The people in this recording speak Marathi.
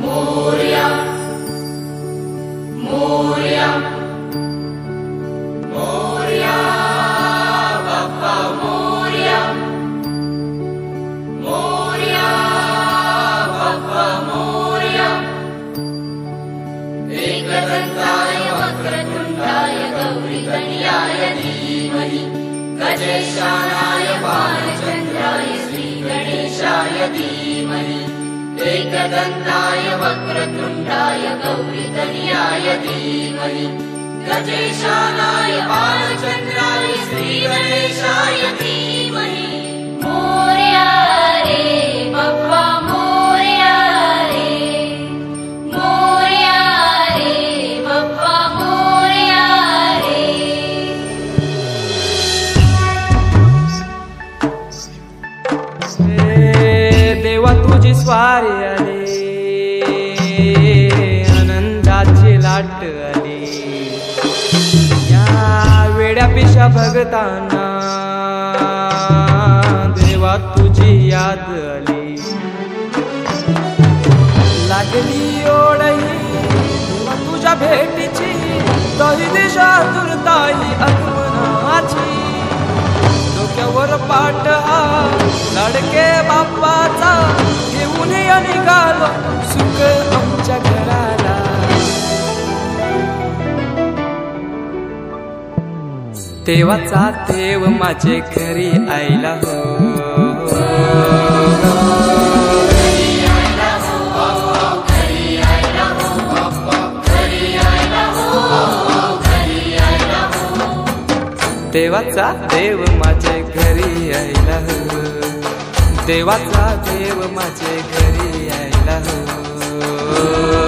मोरया मोरया मोरया बाप्पा मोरया मोरया बाप्पा मोरया एकदन्ताय वक्रतुण्डाय गौरीतनयाय धीमहि गजेशानाय बालचन्द्राय श्रीगणेशाय धीमहि एकदन्ताय वक्रतुण्डाय गौरीतनयाय धीमहि गजेशानाय बालचन्द्राय श्रीगणेशाय धीमहि मोरया रे बाप्पा मोरया रे मोरया रे बाप्पा मोरया रे देवा तुझी स्वारी आली आनंदाची लाट आली या वेड्या पिशा भगतांना देवा तुझी याद आली लागली ओढही देवा तुझ्या भेटीची तही दिशा दुर्ताई आगमनाची डोक्यावर पाट हा लाडके बाप्पाचा घेऊन निघालो सुख आमच्या घराला देवाचा देव माझे घरी आयला हो देवाचा देव माझे घरी आयला हो देवाचा देव माझे घरी आयला हो